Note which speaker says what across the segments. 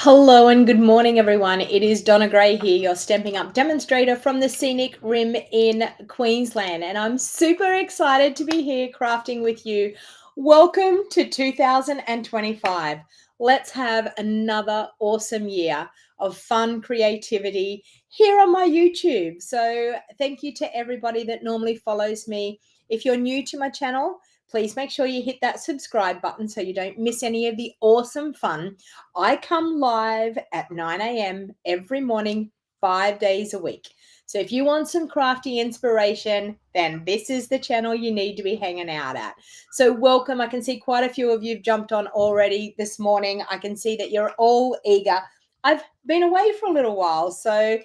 Speaker 1: Hello and good morning, everyone. It is Donna Gray here, your Stampin' Up demonstrator from the scenic Rim in Queensland, and I'm super excited to be here crafting with you. Welcome to 2025. Let's have another awesome year of fun creativity here on my YouTube. So thank you to everybody that normally follows me. If you're new to my channel, please make sure you hit that subscribe button so you don't miss any of the awesome fun. I come live at 9 a.m. every morning, 5 days a week. So if you want some crafty inspiration, then this is the channel you need to be hanging out at. So welcome. I can see quite a few of you have jumped on already this morning. I can see that you're all eager. I've been away for a little while, so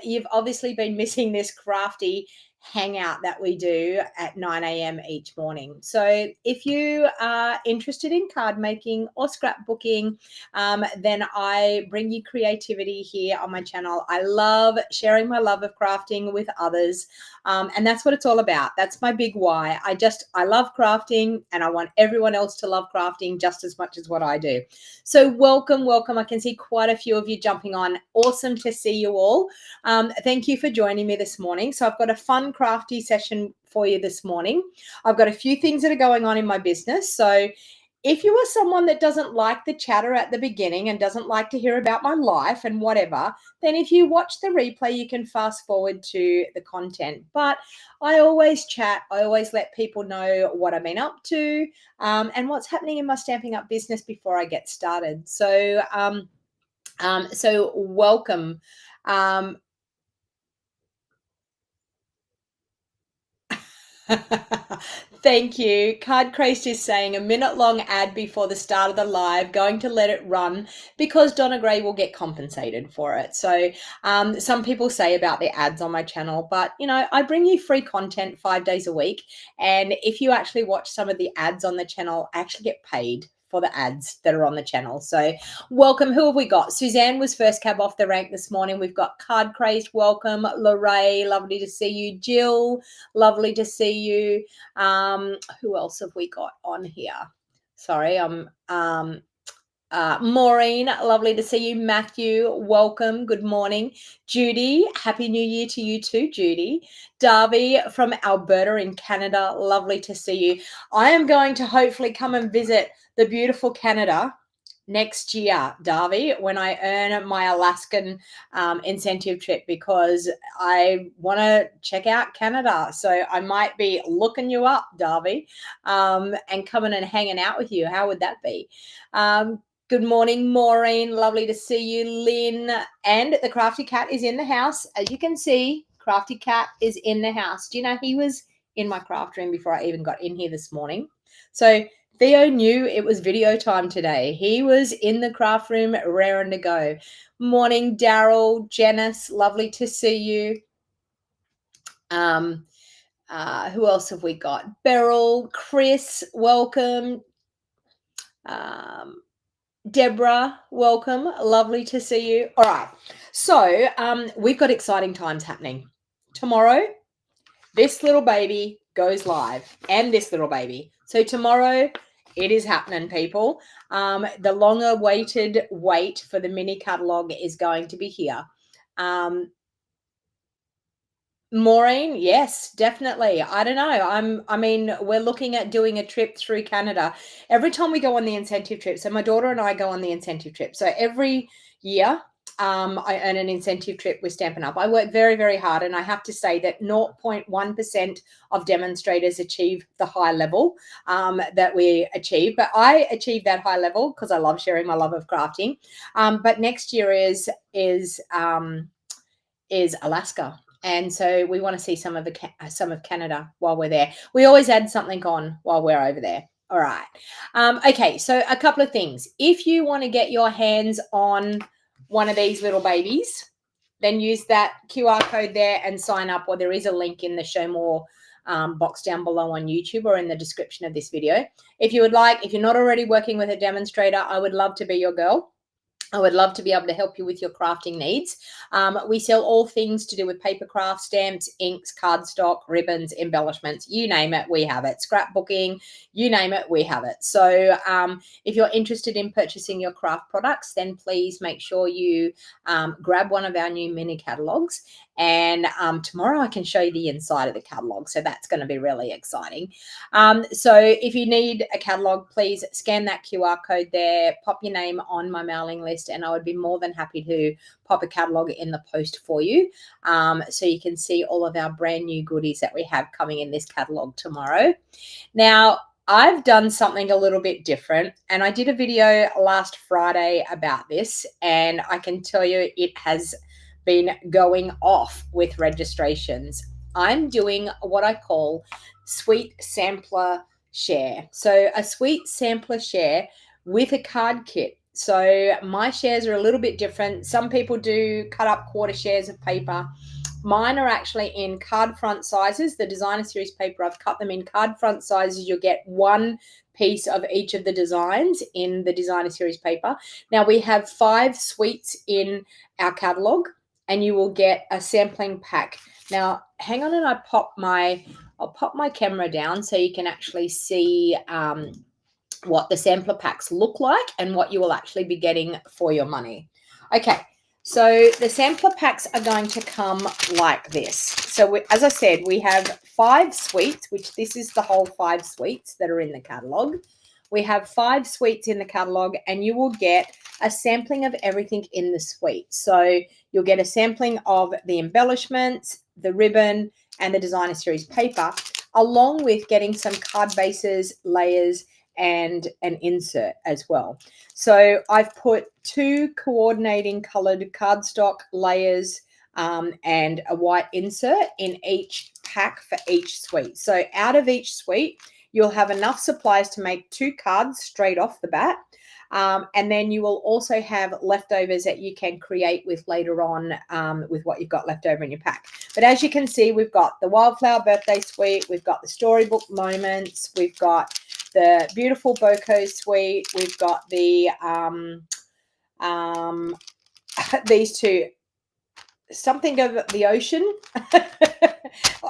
Speaker 1: you've obviously been missing this crafty hangout that we do at 9 a.m. each morning. So if you are interested in card making or scrapbooking, then I bring you creativity here on my channel. I love sharing my love of crafting with others, and that's what it's all about. That's my big why. I love crafting, and I want everyone else to love crafting just as much as what I do. So welcome. I can see quite a few of you jumping on. Awesome to see you all. Thank you for joining me this morning. So I've got a fun crafty session for you this morning. I've got a few things that are going on in my business. So if you are someone that doesn't like the chatter at the beginning and doesn't like to hear about my life and whatever, then if you watch the replay, you can fast forward to the content. But I always chat. I always let people know what I've been up to and what's happening in my Stampin' Up business before I get started. So, welcome. Thank you. Card Crazed is saying a minute-long ad before the start of the live, going to let it run because Donna Gray will get compensated for it. So some people say about the ads on my channel, but I bring you free content 5 days a week. And if you actually watch some of the ads on the channel, I actually get paid for the ads that are on the channel. So welcome. Who have we got? Suzanne was first cab off the rank this morning. We've got Card Crazed. Welcome. Lorraine, lovely to see you. Jill, lovely to see you. Who else have we got on here? Sorry, Maureen, lovely to see you. Matthew, welcome. Good morning. Judy, happy new year to you too, Judy. Darby from Alberta in Canada, lovely to see you. I am going to hopefully come and visit the beautiful Canada next year, Darby, when I earn my Alaskan incentive trip, because I want to check out Canada. So I might be looking you up, Darby, and coming and hanging out with you. How would that be? Good morning, Maureen. Lovely to see you, Lynn. And the Crafty Cat is in the house. As you can see, Crafty Cat is in the house. Do you know he was in my craft room before I even got in here this morning? So Theo knew it was video time today. He was in the craft room raring to go. Morning, Daryl, Janice, lovely to see you. Who else have we got? Beryl, Chris, welcome. Deborah, welcome. Lovely to see you. All right. So we've got exciting times happening. Tomorrow, this little baby goes live, and this little baby. So tomorrow, it is happening, people. The longer waited wait for the mini catalog is going to be here. Maureen, yes, definitely. I don't know. I mean, we're looking at doing a trip through Canada. Every time we go on the incentive trip, so my daughter and I go on the incentive trip. So every year, I earn an incentive trip with Stampin' Up. I work very, very hard, and I have to say that 0.1% of demonstrators achieve the high level that we achieve. But I achieve that high level because I love sharing my love of crafting. But next year is Alaska. And so we want to see some of Canada while we're there. We always add something on while we're over there. All right. Okay, so a couple of things. If you want to get your hands on one of these little babies, then use that QR code there and sign up, or there is a link in the show more box down below on YouTube or in the description of this video. If you would like, if you're not already working with a demonstrator, I would love to be your girl. I would love to be able to help you with your crafting needs. We sell all things to do with paper craft, stamps, inks, cardstock, ribbons, embellishments, you name it, we have it. Scrapbooking, you name it, we have it. So if you're interested in purchasing your craft products, then please make sure you grab one of our new mini catalogs. And tomorrow I can show you the inside of the catalog. So that's going to be really exciting. So if you need a catalog, please scan that QR code there, pop your name on my mailing list, and I would be more than happy to pop a catalog in the post for you, so you can see all of our brand new goodies that we have coming in this catalog tomorrow. Now, I've done something a little bit different, and I did a video last Friday about this, and I can tell you it has been going off with registrations. I'm doing what I call sweet sampler share. So a sweet sampler share with a card kit. So my shares are a little bit different. Some people do cut up quarter shares of paper. Mine are actually in card front sizes. The designer series paper, I've cut them in card front sizes. You'll get one piece of each of the designs in the designer series paper. Now we have 5 suites in our catalog, and you will get a sampling pack. Now hang on, and I'll pop my camera down so you can actually see what the sampler packs look like and what you will actually be getting for your money. Okay, so the sampler packs are going to come like this. So as I said, we have 5 suites, which this is the whole 5 suites that are in the catalog. We have 5 suites in the catalog, and you will get a sampling of everything in the suite. So you'll get a sampling of the embellishments, the ribbon, and the designer series paper, along with getting some card bases, layers, and an insert as well. So I've put 2 coordinating colored cardstock layers and a white insert in each pack for each suite. So out of each suite, you'll have enough supplies to make 2 cards straight off the bat. And then you will also have leftovers that you can create with later on with what you've got left over in your pack. But as you can see, we've got the Wildflower Birthday Suite, we've got the Storybook Moments, we've got the Beautiful Boko Suite, we've got the these 2, something of the ocean.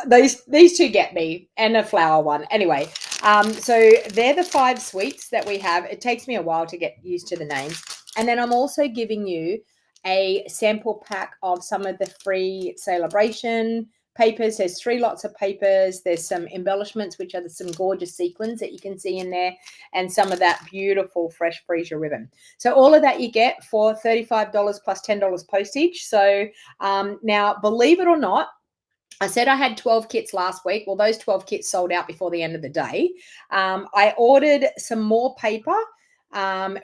Speaker 1: These 2 get me, and a flower one. Anyway, so they're the 5 suites that we have. It takes me a while to get used to the names. And then I'm also giving you a sample pack of some of the free Sale-A-Bration papers. There's 3 lots of papers. There's some embellishments, which are some gorgeous sequins that you can see in there, and some of that beautiful fresh freesia ribbon. So all of that you get for $35 plus $10 postage. So now, believe it or not, I said I had 12 kits last week. Well, those 12 kits sold out before the end of the day. I ordered some more paper,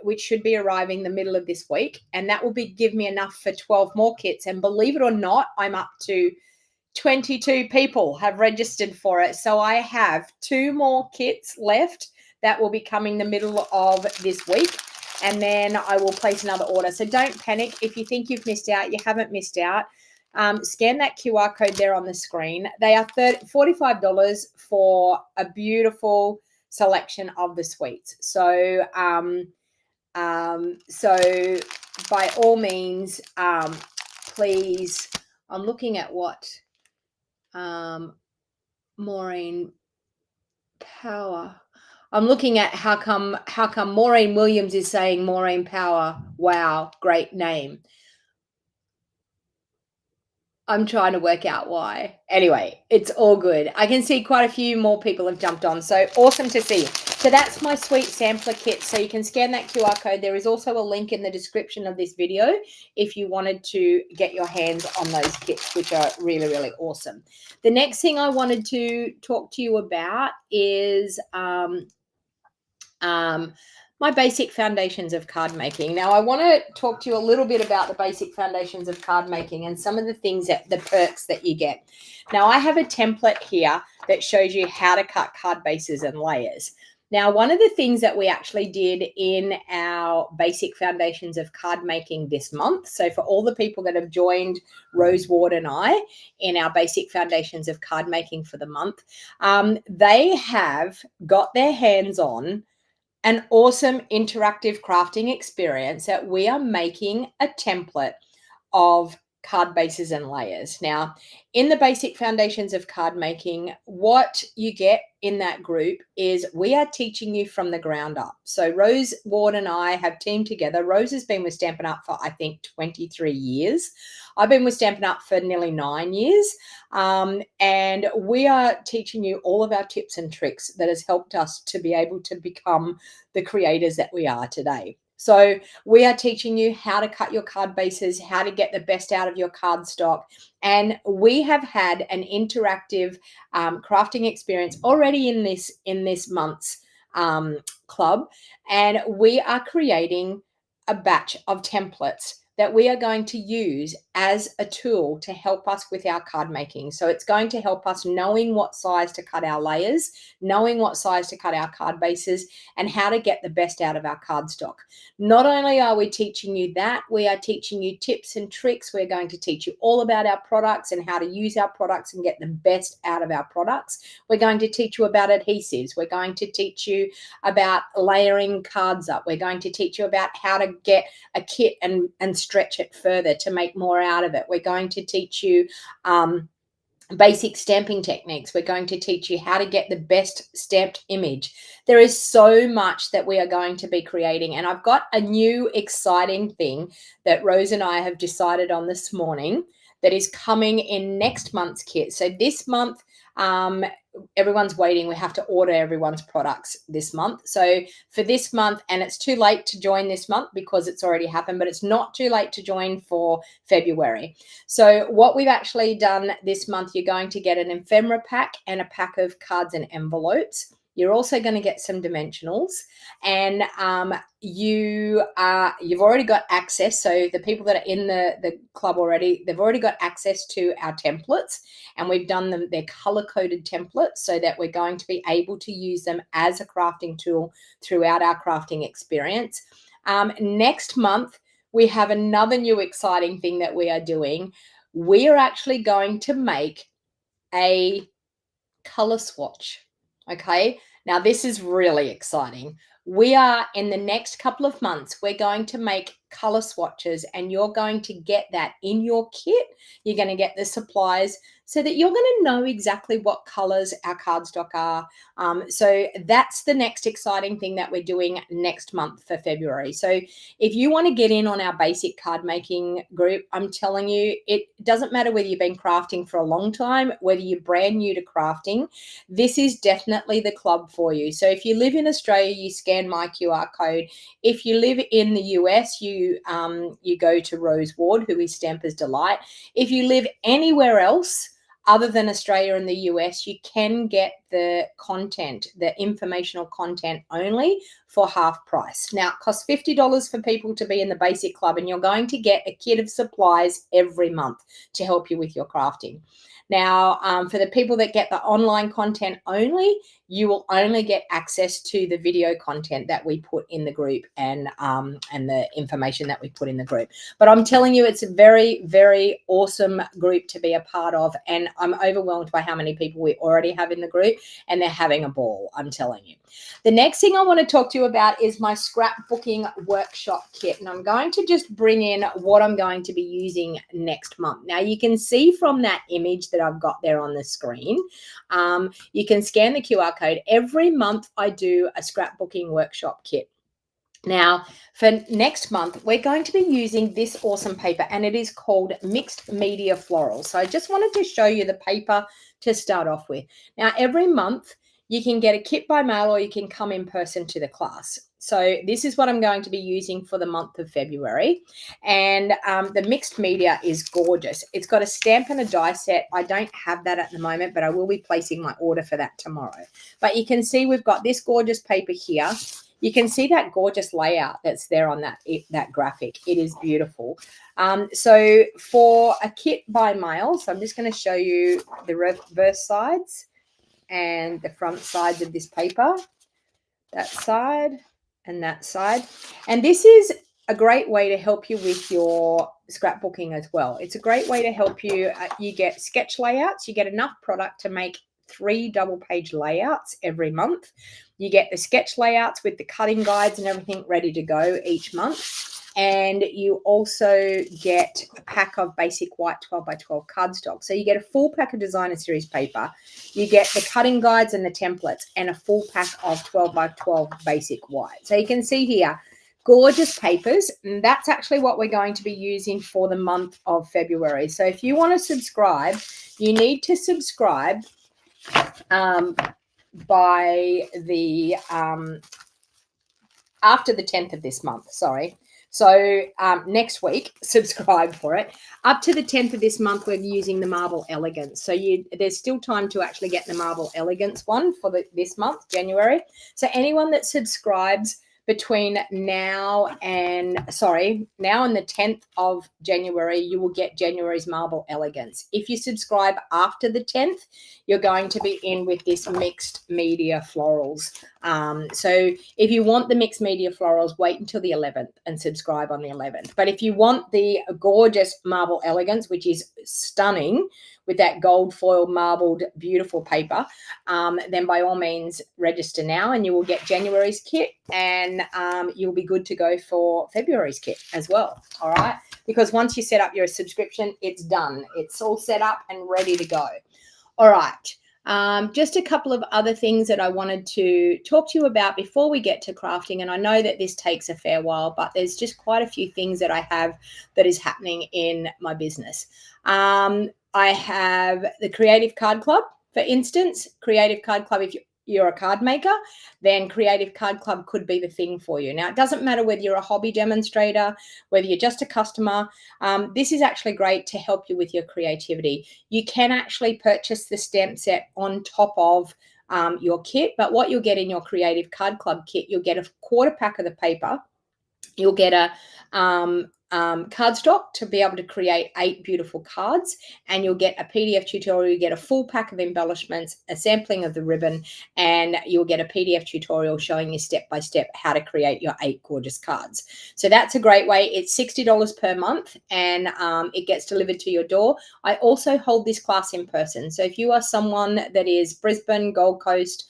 Speaker 1: which should be arriving the middle of this week, and that will give me enough for 12 more kits. And believe it or not, I'm up to 22 people have registered for it. So I have 2 more kits left that will be coming the middle of this week, and then I will place another order. So don't panic. If you think you've missed out, you haven't missed out. Scan that QR code there on the screen. They are $45 for a beautiful selection of the suites. So, so by all means, please, I'm looking at what Maureen Power. I'm looking at how come Maureen Williams is saying Maureen Power. Wow, great name. I'm trying to work out why. Anyway, it's all good. I can see quite a few more people have jumped on. So awesome to see. So that's my sweet sampler kit. So you can scan that QR code. There is also a link in the description of this video if you wanted to get your hands on those kits, which are really, really awesome. The next thing I wanted to talk to you about is my basic foundations of card making. Now, I want to talk to you a little bit about the basic foundations of card making and some of the things the perks that you get. Now, I have a template here that shows you how to cut card bases and layers. Now, one of the things that we actually did in our basic foundations of card making this month, so for all the people that have joined Roseward and I in our basic foundations of card making for the month, they have got their hands on an awesome interactive crafting experience that we are making a template of card bases and layers. Now, in the basic foundations of card making, what you get in that group is we are teaching you from the ground up. So Rose Ward and I have teamed together. Rose has been with Stampin' Up for, I think, 23 years. I've been with Stampin' Up for nearly 9 years. And we are teaching you all of our tips and tricks that has helped us to be able to become the creators that we are today. So we are teaching you how to cut your card bases, how to get the best out of your card stock. And we have had an interactive crafting experience already in this month's club. And we are creating a batch of templates that we are going to use as a tool to help us with our card making. So it's going to help us knowing what size to cut our layers, knowing what size to cut our card bases, and how to get the best out of our card stock. Not only are we teaching you that, we are teaching you tips and tricks. We're going to teach you all about our products and how to use our products and get the best out of our products. We're going to teach you about adhesives. We're going to teach you about layering cards up. We're going to teach you about how to get a kit and stretch it further to make more out of it. We're going to teach you basic stamping techniques. We're going to teach you how to get the best stamped image. There is so much that we are going to be creating. And I've got a new exciting thing that Rose and I have decided on this morning that is coming in next month's kit. So this month, everyone's waiting. We have to order everyone's products this month. So for this month, and it's too late to join this month because it's already happened, but it's not too late to join for February. So what we've actually done this month, you're going to get an ephemera pack and a pack of cards and envelopes. You're also going to get some dimensionals, and you've already got access. So the people that are in the club already, they've already got access to our templates, and we've done them. They're color-coded templates so that we're going to be able to use them as a crafting tool throughout our crafting experience. Next month, we have another new exciting thing that we are doing. We are actually going to make a color swatch. Okay, now this is really exciting. We are in the next couple of months, we're going to make color swatches, and you're going to get that in your kit. You're going to get the supplies so that you're going to know exactly what colors our cardstock are. So that's the next exciting thing that we're doing next month for February. So if you want to get in on our basic card making group, I'm telling you, it doesn't matter whether you've been crafting for a long time, whether you're brand new to crafting, this is definitely the club for you. So if you live in Australia, you scan my QR code. If you live in the US, you go to Rose Ward, who is Stamper's Delight. If you live anywhere else other than Australia and the US, you can get the content, the informational content only for half price. Now, it costs $50 for people to be in the basic club, and you're going to get a kit of supplies every month to help you with your crafting. Now, for the people that get the online content only, you will only get access to the video content that we put in the group and the information that we put in the group. But I'm telling you, it's a very, very awesome group to be a part of, and I'm overwhelmed by how many people we already have in the group, and they're having a ball, I'm telling you. The next thing I want to talk to you about is my Scrapbooking Workshop Kit, and I'm going to just bring in what I'm going to be using next month. Now, you can see from that image that I've got there on the screen, you can scan the QR code. Every month I do a Scrapbooking Workshop Kit. Now, for next month, we're going to be using this awesome paper, and it is called Mixed Media Floral. So I just wanted to show you the paper to start off with. Now, every month you can get a kit by mail, or you can come in person to the class. So this is what I'm going to be using for the month of February. And the mixed media is gorgeous. It's got a stamp and a die set. I don't have that at the moment, but I will be placing my order for that tomorrow. But you can see we've got this gorgeous paper here. You can see that gorgeous layout that's there on that graphic. It is beautiful. So for a kit by mail, so I'm just going to show you the reverse sides and the front sides of this paper, that side and that side. And this is a great way to help you with your scrapbooking as well. It's a great way to help you. You get sketch layouts. You get enough product to make 3 double-page layouts every month. You get the sketch layouts with the cutting guides and everything ready to go each month. And you also get a pack of basic white 12 by 12 cardstock. So you get a full pack of designer series paper. You get the cutting guides and the templates and a full pack of 12 by 12 basic white. So you can see here, gorgeous papers. And that's actually what we're going to be using for the month of February. So if you want to subscribe, you need to subscribe by the after the 10th of this month, sorry. So next week, subscribe for it. Up to the 10th of this month, we're using the Marble Elegance. So there's still time to actually get the Marble Elegance one for this month, January. So anyone that subscribes between now and the 10th of January, you will get January's Marble Elegance. If you subscribe after the 10th, you're going to be in with this mixed media florals. So if you want the mixed media florals, wait until the 11th and subscribe on the 11th. But if you want the gorgeous Marble Elegance, which is stunning with that gold foil marbled beautiful paper, then by all means register now and you will get January's kit, and you'll be good to go for February's kit as well. All right, because once you set up your subscription, it's done. It's all set up and ready to go. All right. Just a couple of other things that I wanted to talk to you about before we get to crafting. And I know that this takes a fair while, but there's just quite a few things that I have that is happening in my business. I have the Creative Card Club, for instance. Creative Card Club, if you're a card maker, then Creative Card Club could be the thing for you. Now, it doesn't matter whether you're a hobby demonstrator, whether you're just a customer. This is actually great to help you with your creativity. You can actually purchase the stamp set on top of your kit, but what you'll get in your Creative Card Club kit, you'll get a quarter pack of the paper. You'll get a cardstock to be able to create 8 beautiful cards, and you'll get a PDF tutorial. You get a full pack of embellishments, a sampling of the ribbon, and you'll get a PDF tutorial showing you step by step how to create your 8 gorgeous cards. So that's a great way. It's $60 per month, and it gets delivered to your door. I also hold this class in person. So if you are someone that is Brisbane, Gold Coast,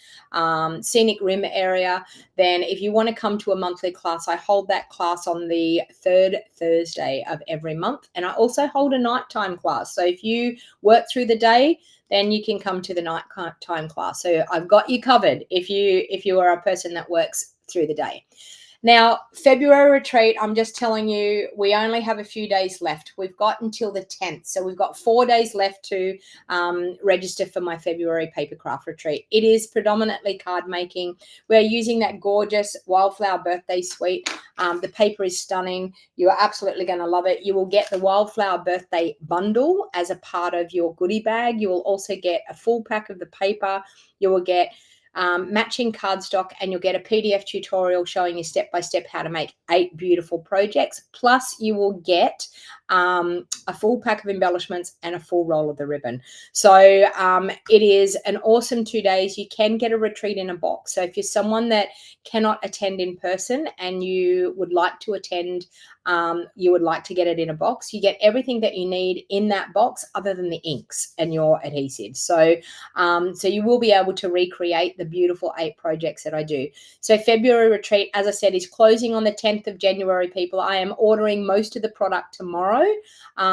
Speaker 1: Scenic Rim area, then if you want to come to a monthly class, I hold that class on the 3rd Thursday of every month. And I also hold a nighttime class. So if you work through the day, then you can come to the nighttime class. So I've got you covered if you are a person that works through the day. Now, February retreat, I'm just telling you, we only have a few days left. We've got until the 10th. So we've got 4 days left to register for my February paper craft retreat. It is predominantly card making. We're using that gorgeous Wildflower birthday suite. The paper is stunning. You are absolutely going to love it. You will get the Wildflower birthday bundle as a part of your goodie bag. You will also get a full pack of the paper. You will get matching cardstock, and you'll get a PDF tutorial showing you step by step how to make 8 beautiful projects. Plus, you will get a full pack of embellishments and a full roll of the ribbon. So it is an awesome 2 days. You can get a retreat in a box. So if you're someone that cannot attend in person and you would like to attend, you would like to get it in a box, you get everything that you need in that box other than the inks and your adhesives. So you will be able to recreate the beautiful 8 projects that I do. So February retreat, as I said, is closing on the 10th of January, people. I am ordering most of the product tomorrow.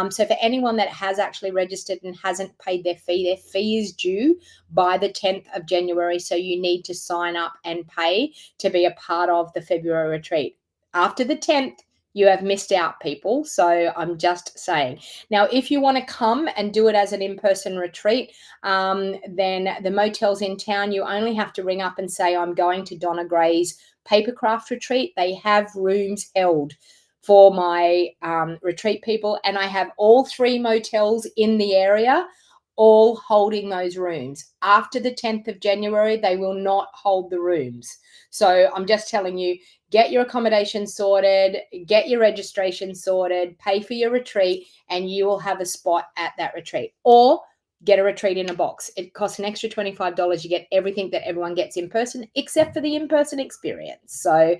Speaker 1: So for anyone that has actually registered and hasn't paid their fee is due by the 10th of January. So you need to sign up and pay to be a part of the February retreat. After the 10th, you have missed out, people. So I'm just saying. Now, if you want to come and do it as an in-person retreat, then the motels in town, you only have to ring up and say, I'm going to Donna Gray's Papercraft retreat. They have rooms held for my retreat, people. And I have all 3 motels in the area all holding those rooms. After the 10th of January, they will not hold the rooms. So I'm just telling you, get your accommodation sorted, get your registration sorted, pay for your retreat, and you will have a spot at that retreat. Or get a retreat in a box. It costs an extra $25. You get everything that everyone gets in person, except for the in-person experience. So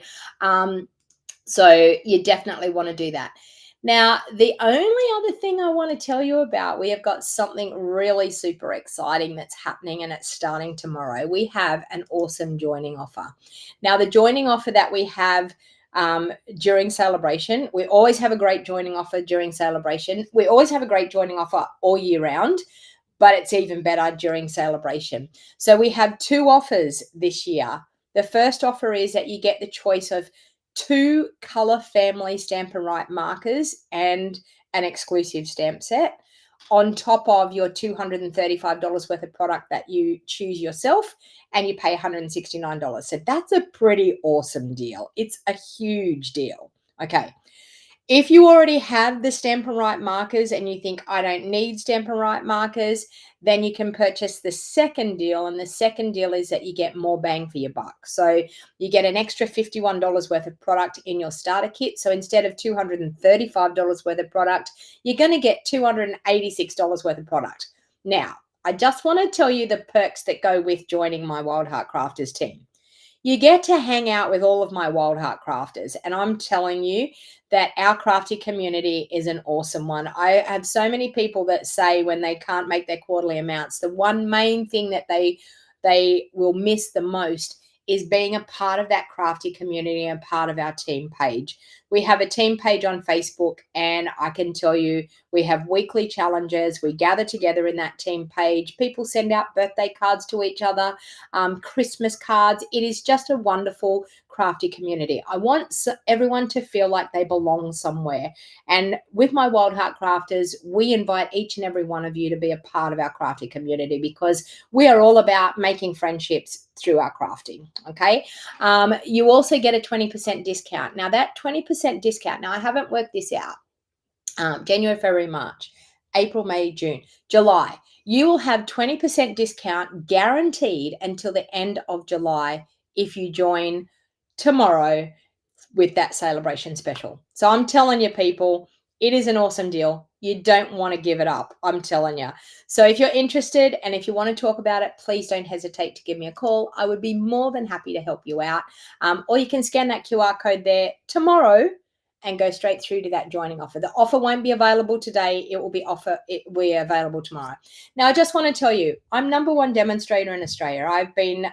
Speaker 1: you definitely want to do that. Now, the only other thing I want to tell you about, we have got something really super exciting that's happening, and it's starting tomorrow. We have an awesome joining offer. Now, the joining offer that we have during Sale-A-Bration, we always have a great joining offer during Sale-A-Bration. We always have a great joining offer all year round, but it's even better during Sale-A-Bration. So we have two offers this year. The first offer is that you get the choice of 2 color family Stampin' Write markers and an exclusive stamp set on top of your $235 worth of product that you choose yourself, and you pay $169. So that's a pretty awesome deal. It's a huge deal. Okay. If you already have the Stampin' Write markers and you think, I don't need Stampin' Write markers, then you can purchase the second deal. And the second deal is that you get more bang for your buck. So you get an extra $51 worth of product in your starter kit. So instead of $235 worth of product, you're going to get $286 worth of product. Now, I just want to tell you the perks that go with joining my Wildheart Crafters team. You get to hang out with all of my Wildheart Crafters, and I'm telling you that our crafty community is an awesome one. I have so many people that say when they can't make their quarterly amounts, the one main thing that they will miss the most is being a part of that crafty community and part of our team page. We have a team page on Facebook, and I can tell you we have weekly challenges. We gather together in that team page. People send out birthday cards to each other, Christmas cards. It is just a wonderful crafty community. I want everyone to feel like they belong somewhere. And with my Wildheart Crafters, we invite each and every one of you to be a part of our crafty community, because we are all about making friendships through our crafting. Okay. You also get a 20% discount. Now that 20% discount, now I haven't worked this out. January, February, March, April, May, June, July. You will have 20% discount guaranteed until the end of July if you join tomorrow with that Sale-A-Bration special. So I'm telling you, people, it is an awesome deal. You don't want to give it up. I'm telling you. So if you're interested and if you want to talk about it, please don't hesitate to give me a call. I would be more than happy to help you out. Or you can scan that QR code there tomorrow and go straight through to that joining offer. The offer won't be available today. It will be available tomorrow. Now, I just want to tell you, I'm #1 demonstrator in Australia. I've been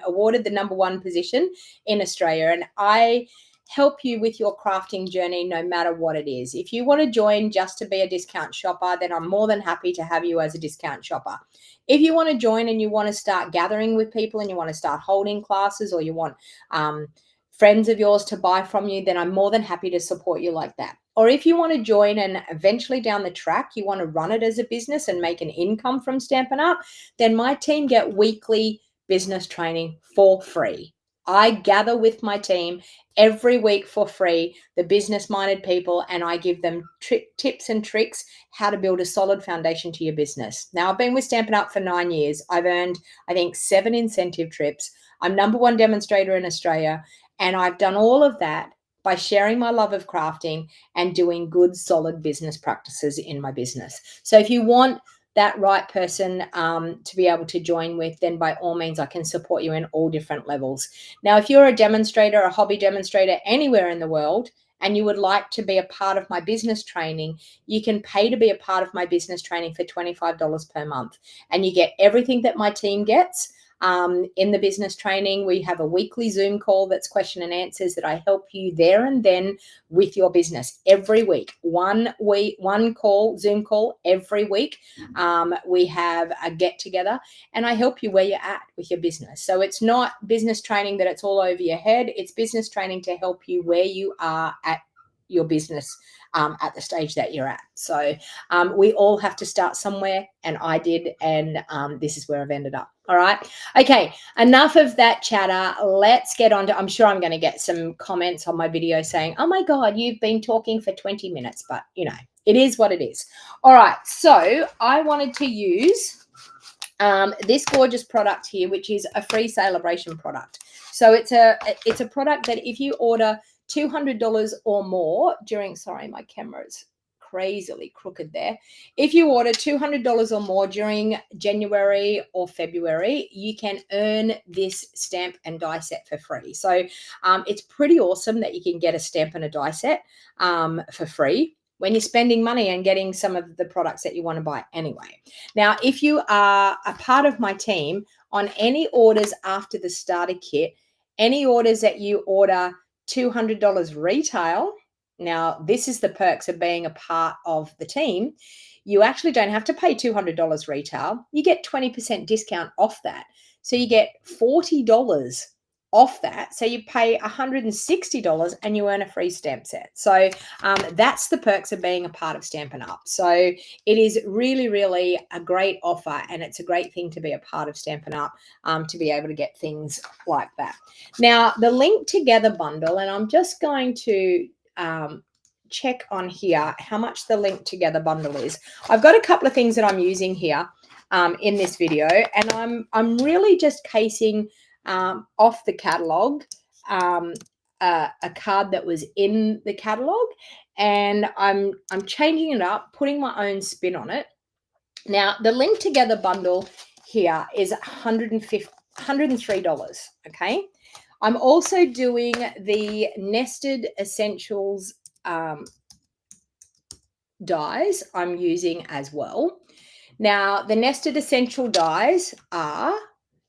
Speaker 1: awarded the #1 position in Australia, and I help you with your crafting journey no matter what it is. If you want to join just to be a discount shopper, then I'm more than happy to have you as a discount shopper. If you want to join and you want to start gathering with people and you want to start holding classes, or you want friends of yours to buy from you, then I'm more than happy to support you like that. Or if you want to join and eventually down the track, you want to run it as a business and make an income from Stampin' Up, then my team get weekly business training for free. I gather with my team every week for free, the business-minded people, and I give them tips and tricks how to build a solid foundation to your business. Now, I've been with Stampin' Up for 9 years. I've earned, I think, 7 incentive trips. I'm #1 demonstrator in Australia, and I've done all of that by sharing my love of crafting and doing good, solid business practices in my business. So if you want that right person to be able to join with, then by all means, I can support you in all different levels. Now, if you're a demonstrator, a hobby demonstrator anywhere in the world, and you would like to be a part of my business training, you can pay to be a part of my business training for $25 per month. And you get everything that my team gets. In the business training, we have a weekly Zoom call that's question and answers that I help you there and then with your business every week. One call, Zoom call every week. We have a get together and I help you where you're at with your business. So it's not business training that it's all over your head. It's business training to help you where you are at your business at the stage that you're at. So we all have to start somewhere, and I did, and this is where I've ended up. All right. Okay. Enough of that chatter. Let's get on to, I'm sure I'm going to get some comments on my video saying, oh my God, you've been talking for 20 minutes, but you know, it is what it is. All right. So I wanted to use this gorgeous product here, which is a free Sale-A-Bration product. So it's a product that if you order $200 or more during, sorry, my camera is crazily crooked there. If you order $200 or more during January or February, you can earn this stamp and die set for free. So it's pretty awesome that you can get a stamp and a die set for free when you're spending money and getting some of the products that you want to buy anyway. Now, if you are a part of my team, on any orders after the starter kit, any orders that you order $200 retail, now this is the perks of being a part of the team, you actually don't have to pay $200 retail. You get 20% discount off that. So you get $40 off that. So you pay $160 and you earn a free stamp set. So that's the perks of being a part of Stampin' Up. So it is really, really a great offer, and it's a great thing to be a part of Stampin' Up, to be able to get things like that. Now, the Linked Together bundle, and I'm just going to check on here how much the Linked Together bundle is. I've got a couple of things that I'm using here in this video, and I'm really just casing off the catalogue, a card that was in the catalogue, and I'm changing it up, putting my own spin on it. Now, the Linked Together bundle here is $103. Okay, I'm also doing the Nested Essentials dies I'm using as well. Now, the Nested Essential dies are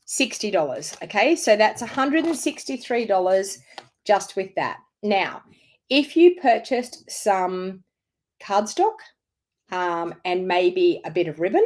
Speaker 1: $60. Okay, so that's $163 just with that. Now, if you purchased some cardstock and maybe a bit of ribbon,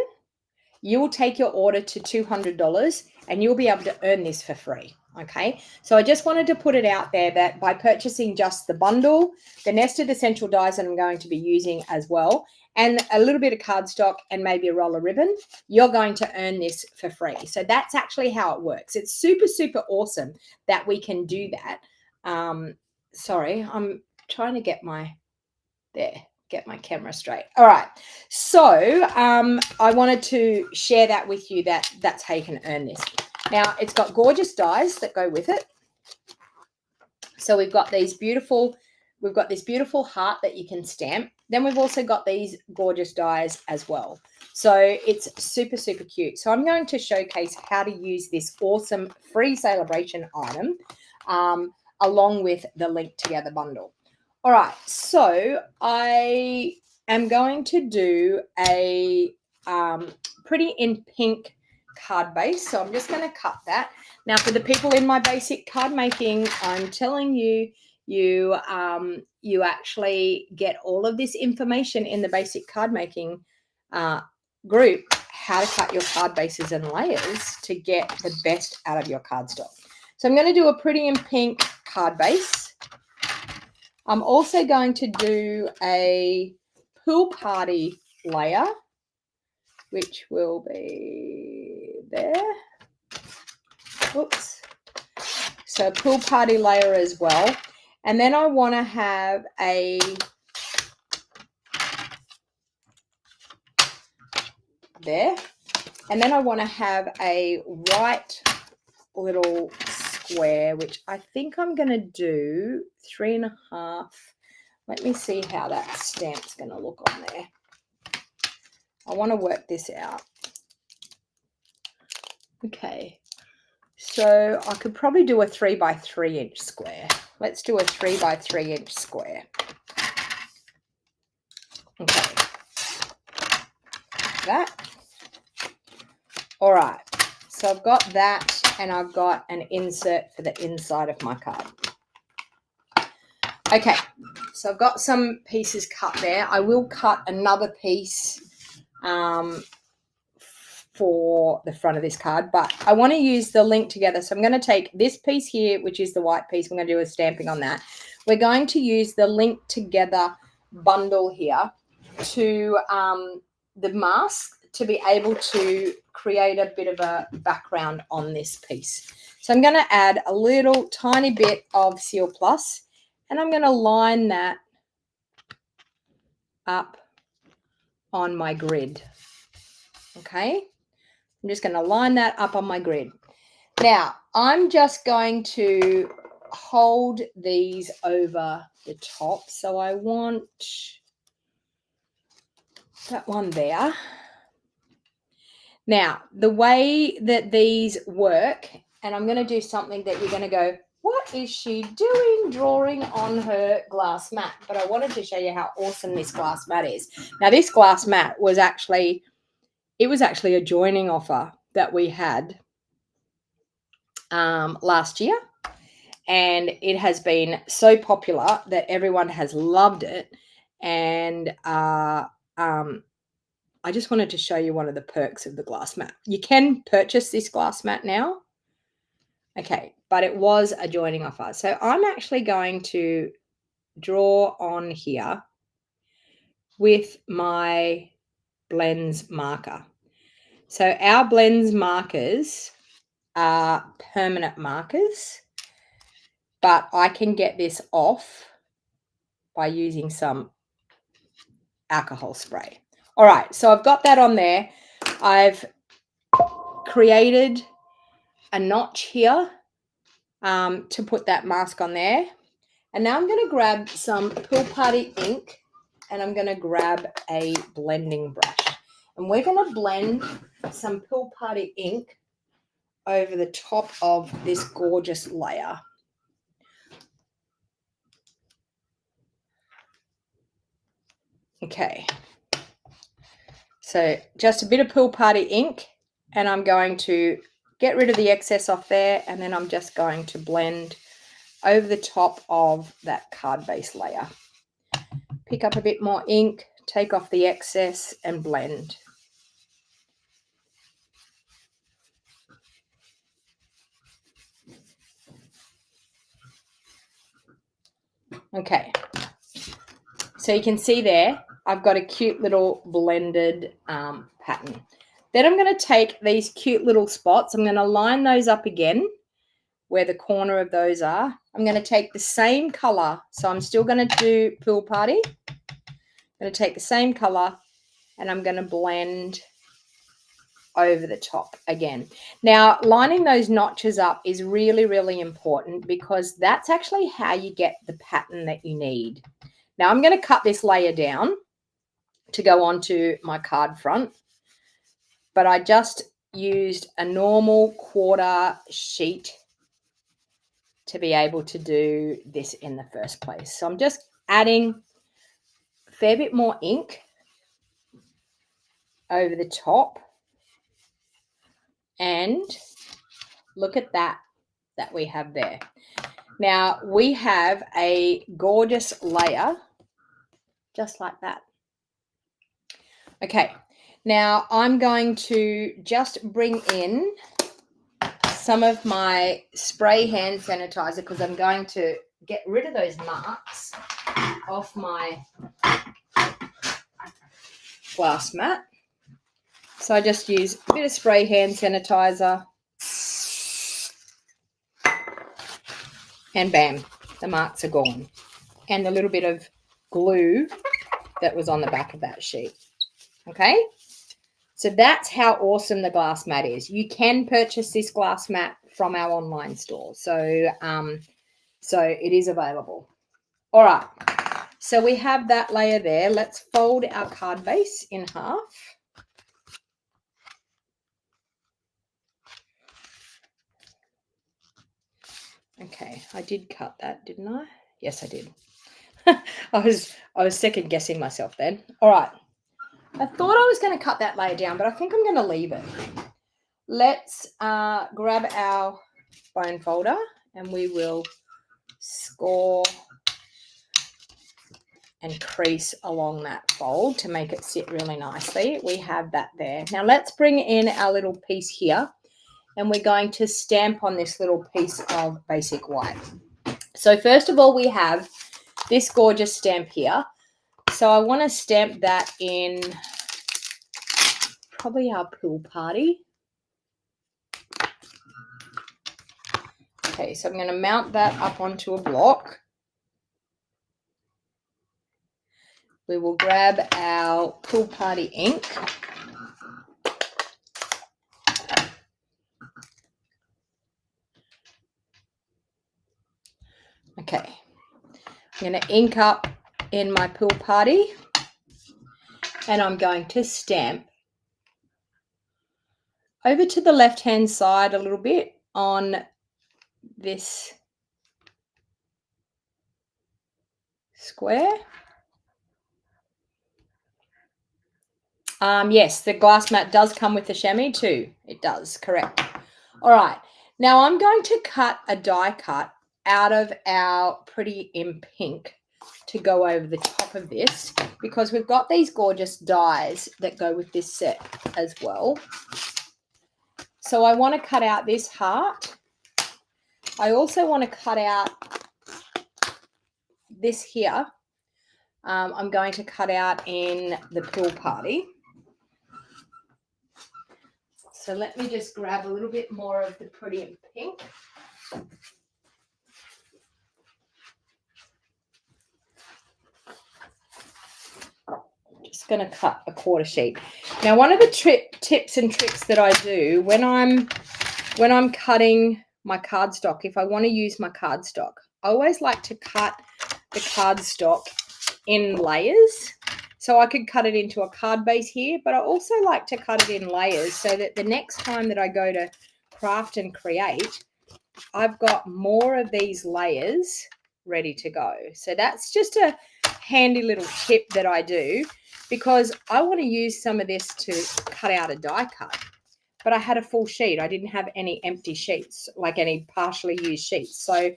Speaker 1: you will take your order to $200 and you'll be able to earn this for free. Okay, so I just wanted to put it out there that by purchasing just the bundle, the Nested Essential dies that I'm going to be using as well, and a little bit of cardstock and maybe a roll of ribbon, you're going to earn this for free. So that's actually how it works. It's super, super awesome that we can do that. Sorry, I'm trying to get my camera straight. All right, so I wanted to share that with you, that's how you can earn this. Now, it's got gorgeous dies that go with it. So we've got this beautiful heart that you can stamp. Then we've also got these gorgeous dies as well. So it's super, super cute. So I'm going to showcase how to use this awesome free Sale-A-Bration item along with the Linked Together bundle. All right, so I am going to do a Pretty in Pink card base. So I'm just going to cut that. Now, for the people in my basic card making, I'm telling you, you actually get all of this information in the basic card making group, how to cut your card bases and layers to get the best out of your cardstock. So I'm going to do a Pretty in Pink card base. I'm also going to do a Pool Party layer, which will be there. Oops. So Pool Party layer as well. And then I want to have there. And then I want to have a white little square, which I think I'm going to do 3.5. Let me see how that stamp's going to look on there. I want to work this out. Okay, so I could probably do a 3 by 3 inch square. Let's do a 3 by 3 inch square. Okay, that. All right, so I've got that, and I've got an insert for the inside of my card. Okay, so I've got some pieces cut there. I will cut another piece for the front of this card, but I want to use the Linked Together. So I'm going to take this piece here, which is the white piece. I'm going to do a stamping on that. We're going to use the Linked Together bundle here to the mask to be able to create a bit of a background on this piece. So I'm going to add a little tiny bit of Seal Plus, and I'm going to line that up on my grid. Okay, I'm just going to line that up on my grid. Now, I'm just going to hold these over the top. So I want that one there. Now, the way that these work, and I'm going to do something that you're going to go, what is she doing drawing on her glass mat? But I wanted to show you how awesome this glass mat is. Now, this glass mat was actually a joining offer that we had last year. And it has been so popular that everyone has loved it. And I just wanted to show you one of the perks of the glass mat. You can purchase this glass mat now. Okay, but it was a joining offer. So I'm actually going to draw on here with my blends marker. So our blends markers are permanent markers, but I can get this off by using some alcohol spray. All right, so I've got that on there. I've created a notch here to put that mask on there. And now I'm going to grab some Pool Party ink and I'm going to grab a blending brush. And we're going to blend some Pool Party ink over the top of this gorgeous layer. Okay. So just a bit of Pool Party ink, and I'm going to get rid of the excess off there, and then I'm just going to blend over the top of that card base layer. Pick up a bit more ink, take off the excess, and blend. Okay, so you can see there, I've got a cute little blended pattern. Then I'm going to take these cute little spots, I'm going to line those up again where the corner of those are. I'm going to take the same color, so I'm still going to do Pool Party. I'm going to take the same color and I'm going to blend over the top again. Now, lining those notches up is really, really important because that's actually how you get the pattern that you need. Now, I'm going to cut this layer down to go onto my card front, but I just used a normal quarter sheet to be able to do this in the first place. So I'm just adding a fair bit more ink over the top, and look at that we have there. Now we have a gorgeous layer just like that. Okay, now I'm going to just bring in some of my spray hand sanitizer because I'm going to get rid of those marks off my glass mat. So I just use a bit of spray hand sanitizer and bam, the marks are gone. And a little bit of glue that was on the back of that sheet. Okay, so that's how awesome the glass mat is. You can purchase this glass mat from our online store. So it is available. All right, so we have that layer there. Let's fold our card base in half. Okay, I did cut that, didn't I? Yes, I did. I was second guessing myself then. All right. I thought I was going to cut that layer down, but I think I'm going to leave it. Let's grab our bone folder and we will score and crease along that fold to make it sit really nicely. We have that there. Now let's bring in our little piece here and we're going to stamp on this little piece of basic white. So first of all, we have this gorgeous stamp here. So I want to stamp that in probably our Pool Party. Okay, so I'm going to mount that up onto a block. We will grab our Pool Party ink. Okay, I'm going to ink up in my Pool Party. And I'm going to stamp over to the left-hand side a little bit on this square. Yes, the glass mat does come with the chamois too. It does, correct. All right, now I'm going to cut a die cut out of our Pretty in Pink to go over the top of this, because we've got these gorgeous dies that go with this set as well. So I want to cut out this heart. I also want to cut out this here. I'm going to cut out in the pool party. So let me just grab a little bit more of the Pretty in Pink. Just going to cut a quarter sheet. Now, one of the tips and tricks that I do when I'm cutting my cardstock, if I want to use my cardstock, I always like to cut the cardstock in layers. So I could cut it into a card base here, but I also like to cut it in layers so that the next time that I go to craft and create, I've got more of these layers ready to go. So that's just a handy little tip that I do, because I want to use some of this to cut out a die cut. But I had a full sheet. I didn't have any empty sheets, like any partially used sheets. So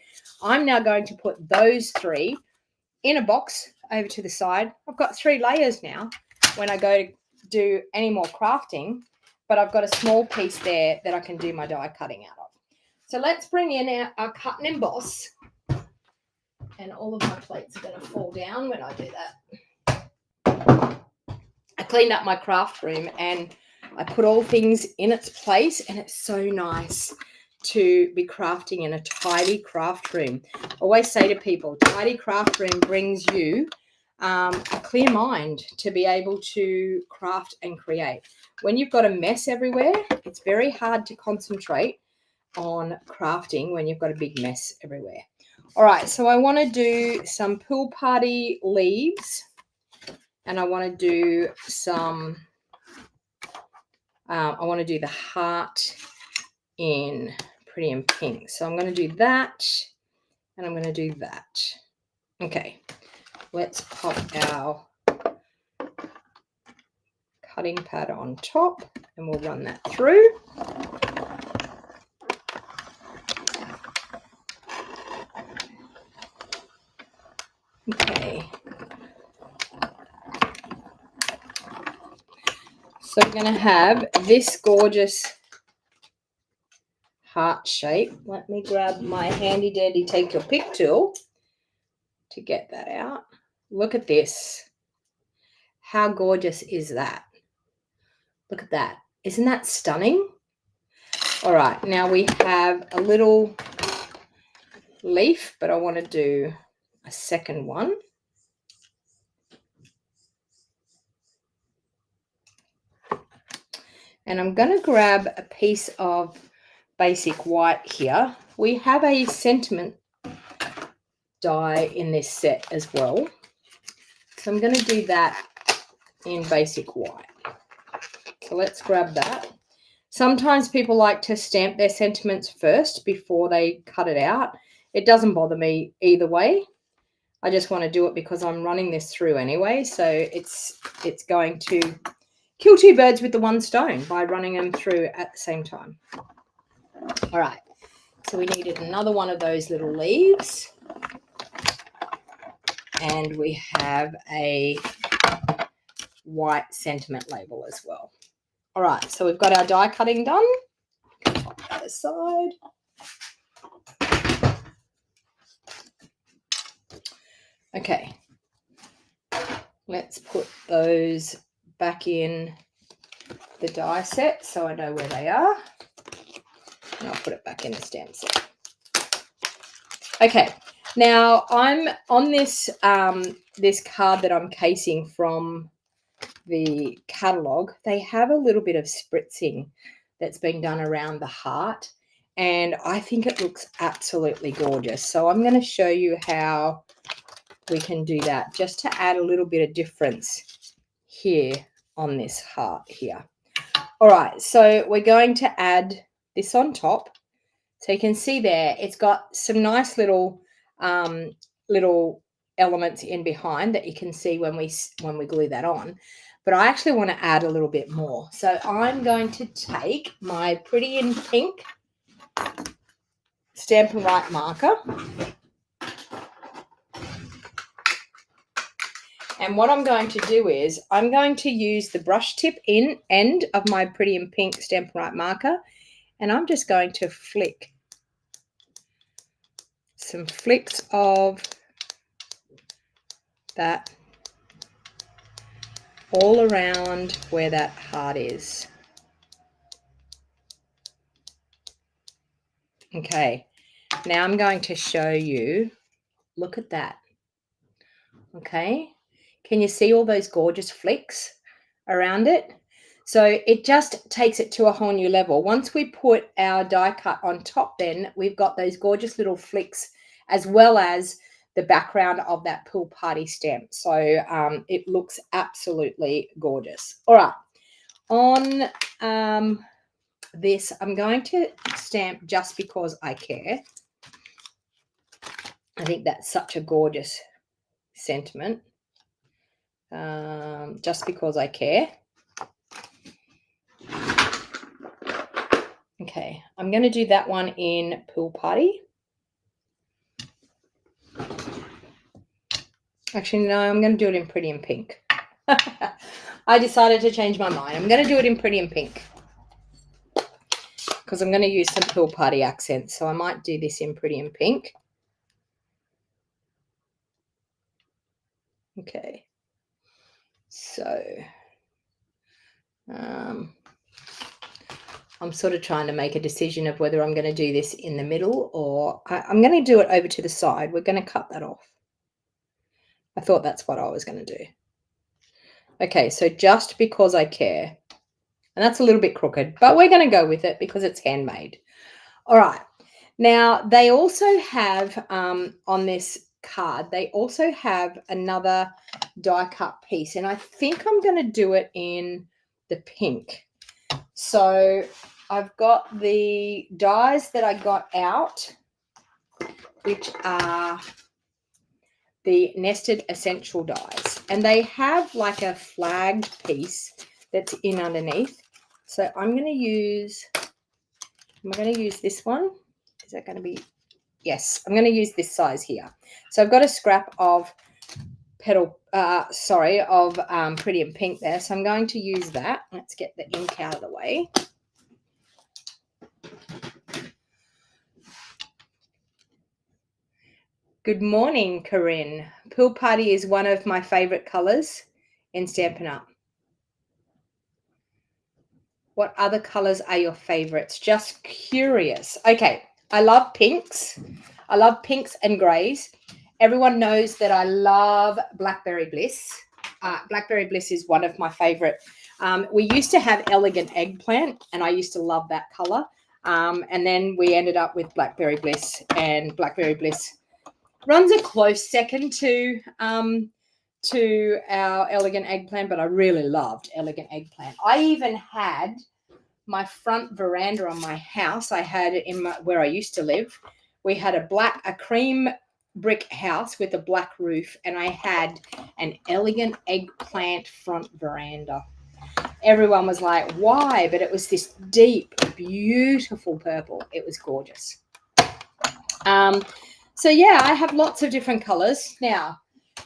Speaker 1: I'm now going to put those three in a box over to the side. I've got 3 layers now when I go to do any more crafting, but I've got a small piece there that I can do my die cutting out of. So let's bring in our cut and emboss. And all of my plates are going to fall down when I do that. I cleaned up my craft room and I put all things in its place, and it's so nice to be crafting in a tidy craft room. I always say to people, tidy craft room brings you a clear mind to be able to craft and create. When you've got a mess everywhere, it's very hard to concentrate on crafting when you've got a big mess everywhere. All right, so I want to do some pool party leaves, and I want to do some, I want to do the heart in Pretty in Pink. So I'm going to do that, and I'm going to do that. Okay, let's pop our cutting pad on top, and we'll run that through. Okay. So we're going to have this gorgeous heart shape. Let me grab my handy dandy take your pick tool to get that out. Look at this. How gorgeous is that? Look at that. Isn't that stunning? All right, now we have a little leaf, but I want to do a second one. And I'm going to grab a piece of basic white here. We have a sentiment die in this set as well. So I'm going to do that in basic white. So let's grab that. Sometimes people like to stamp their sentiments first before they cut it out. It doesn't bother me either way. I just want to do it because I'm running this through anyway. So it's going to kill 2 birds with the 1 stone by running them through at the same time. All right. So we needed another one of those little leaves. And we have a white sentiment label as well. All right, so we've got our die cutting done. Pop that aside. Okay, let's put those back in the die set so I know where they are. And I'll put it back in the stamp set. Okay, now I'm on this, this card that I'm casing from the catalogue. They have a little bit of spritzing that's been done around the heart, and I think it looks absolutely gorgeous. So I'm going to show you how we can do that just to add a little bit of difference here on this heart here. All right, so we're going to add this on top. So you can see there, it's got some nice little elements in behind that you can see when we glue that on. But I actually want to add a little bit more. So I'm going to take my Pretty in Pink Stampin' Up marker. And what I'm going to do is I'm going to use the brush tip end of my Pretty in Pink Stampin' Up marker, and I'm just going to flick some flicks of that all around where that heart is. Okay, now I'm going to show you, look at that. Okay, can you see all those gorgeous flicks around it? So it just takes it to a whole new level. Once we put our die cut on top, then we've got those gorgeous little flicks as well as the background of that pool party stamp. So it looks absolutely gorgeous. All right, on this, I'm going to stamp Just Because I Care. I think that's such a gorgeous sentiment. Just Because I Care. Okay, I'm going to do that one in Pool Party. Actually, no, I'm going to do it in Pretty in Pink. I decided to change my mind. I'm going to do it in Pretty in Pink because I'm going to use some Pool Party accents. So I might do this in Pretty in Pink. Okay. So I'm sort of trying to make a decision of whether I'm going to do this in the middle or I'm going to do it over to the side. We're going to cut that off. I thought that's what I was going to do. Okay, so Just Because I Care. And that's a little bit crooked, but we're going to go with it because it's handmade. All right. Now, they also have on this card, they also have another die cut piece. And I think I'm going to do it in the pink. So I've got the dies that I got out, which are the Nested Essential dies, and they have like a flagged piece that's in underneath. So I'm going to use, am I going to use this one? Is that going to be, yes, I'm going to use this size here. So I've got a scrap of Pretty in Pink there. So I'm going to use that. Let's get the ink out of the way. Good morning, Corinne. Pool Party is one of my favorite colors in Stampin' Up. What other colors are your favorites? Just curious. Okay, I love pinks. I love pinks and grays. Everyone knows that I love Blackberry Bliss. Blackberry Bliss is one of my favorite. We used to have Elegant Eggplant, and I used to love that color. And then we ended up with Blackberry Bliss, and Blackberry Bliss runs a close second to our Elegant Eggplant, but I really loved Elegant Eggplant. I even had my front veranda on my house. I had it in where I used to live. We had a cream brick house with a black roof, and I had an Elegant Eggplant front veranda. Everyone was like, why? But it was this deep, beautiful purple. It was gorgeous. So yeah, I have lots of different colors. Now,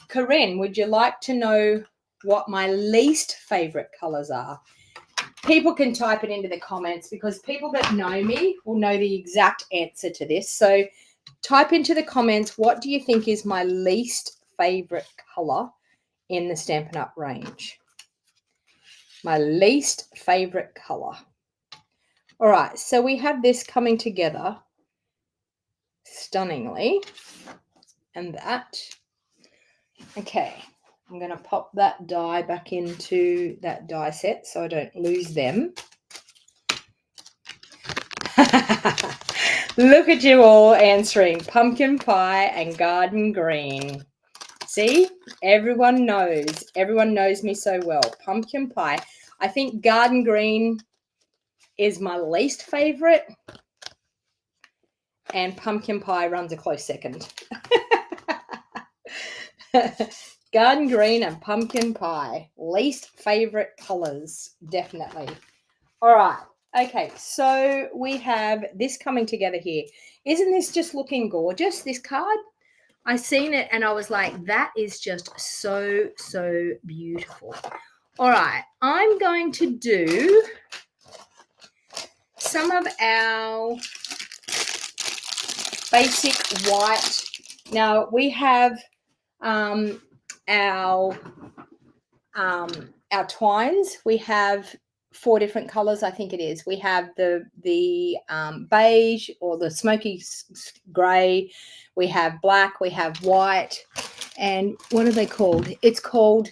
Speaker 1: Corinne, would you like to know what my least favorite colors are? People can type it into the comments because people that know me will know the exact answer to this. So type into the comments, what do you think is my least favorite color in the Stampin' Up range? My least favorite color. All right, so we have this coming together stunningly, and that. Okay, I'm going to pop that die back into that die set so I don't lose them. Look at you all answering pumpkin pie and garden green. See, everyone knows me so well. Pumpkin pie. I think garden green is my least favorite, and pumpkin pie runs a close second. Garden green and pumpkin pie, least favorite colors, definitely. All right. Okay, so we have this coming together here. Isn't this just looking gorgeous, this card? I seen it and I was like, that is just so, so beautiful. All right, I'm going to do some of our basic white. Now, we have our twines. We have 4 different colors, I think it is. We have the beige or the smoky gray. We have black. We have white. And what are they called? It's called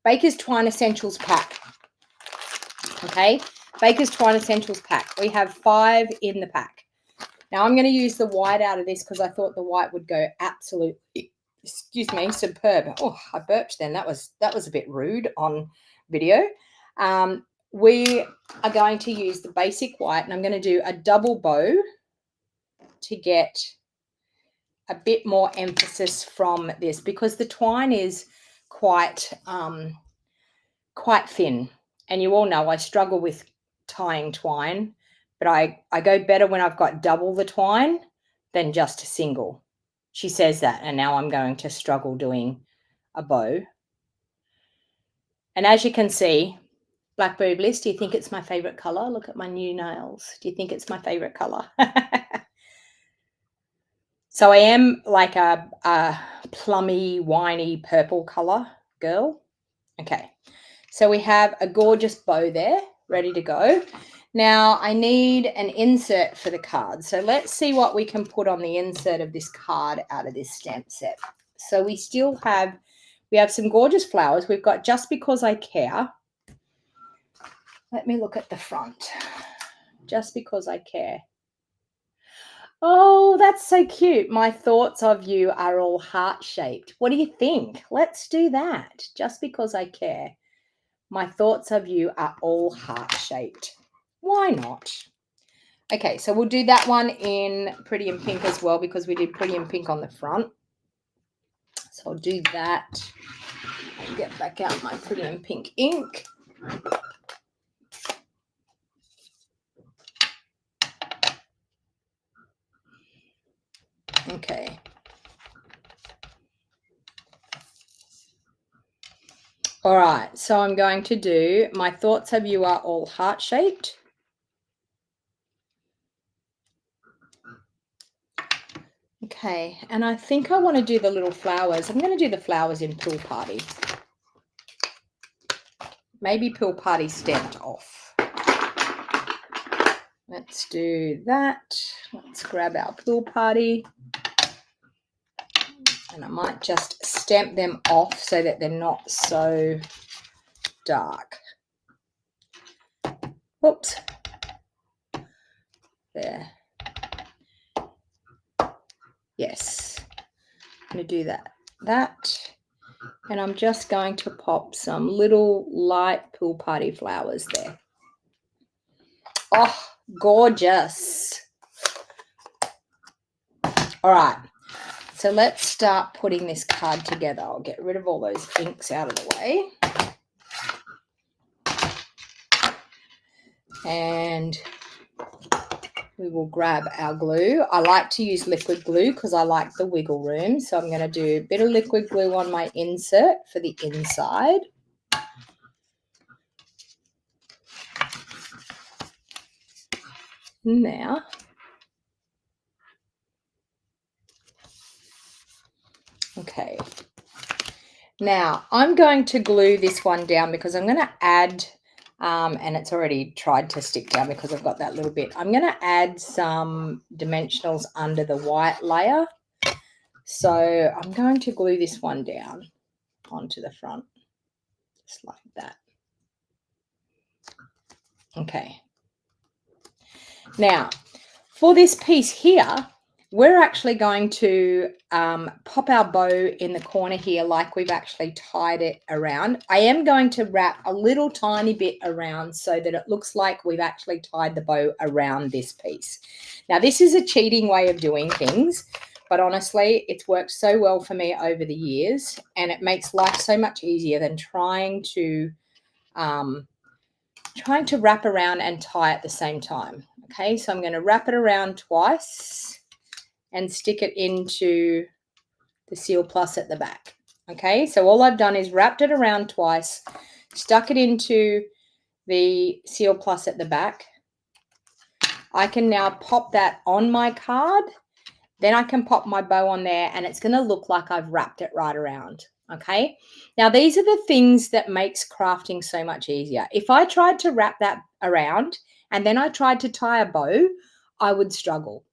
Speaker 1: Baker's Twine Essentials Pack. Okay, Baker's Twine Essentials Pack. We have 5 in the pack. Now I'm going to use the white out of this because I thought the white would go absolutely, excuse me, superb. Oh, I burped then. That was a bit rude on video. We are going to use the basic white, and I'm going to do a double bow to get a bit more emphasis from this because the twine is quite thin. And you all know I struggle with tying twine, but I go better when I've got double the twine than just a single. She says that, and now I'm going to struggle doing a bow. And as you can see, Blackberry Bliss, do you think it's my favorite color? Look at my new nails. Do you think it's my favorite color? So I am like a plummy, winey purple color girl. Okay. So we have a gorgeous bow there ready to go. Now I need an insert for the card. So let's see what we can put on the insert of this card out of this stamp set. So we have some gorgeous flowers. We've got Just Because I Care. Let me look at the front. Just Because I Care. Oh, that's so cute. My thoughts of you are all heart-shaped. What do you think? Let's do that. Just Because I Care. My thoughts of you are all heart-shaped. Why not? Okay, so we'll do that one in Pretty in Pink as well because we did Pretty in Pink on the front. So I'll do that. I'll get back out my Pretty in Pink ink. Okay. All right, so I'm going to do My Thoughts of You Are All Heart-Shaped. Okay, and I think I want to do the little flowers. I'm going to do the flowers in Pool Party. Maybe Pool Party stamped off. Let's do that. Let's grab our Pool Party. And I might just stamp them off so that they're not so dark. Whoops. There. Yes. I'm going to do that. And I'm just going to pop some little light Pool Party flowers there. Oh, gorgeous. All right. So let's start putting this card together. I'll get rid of all those inks out of the way. And we will grab our glue. I like to use liquid glue because I like the wiggle room. So I'm going to do a bit of liquid glue on my insert for the inside. Now, okay. Now I'm going to glue this one down because I'm going to add, and it's already tried to stick down because I've got that little bit. I'm going to add some dimensionals under the white layer. So I'm going to glue this one down onto the front, just like that. Okay. Now, for this piece here, we're actually going to pop our bow in the corner here like we've actually tied it around. I am going to wrap a little tiny bit around so that it looks like we've actually tied the bow around this piece. Now, this is a cheating way of doing things, but honestly, it's worked so well for me over the years, and it makes life so much easier than trying to wrap around and tie at the same time. Okay, so I'm going to wrap it around twice and stick it into the Seal Plus at the back. Okay, so all I've done is wrapped it around twice, stuck it into the Seal Plus at the back. I can now pop that on my card. Then I can pop my bow on there and it's going to look like I've wrapped it right around. Okay, now these are the things that makes crafting so much easier. If I tried to wrap that around and then I tried to tie a bow, I would struggle.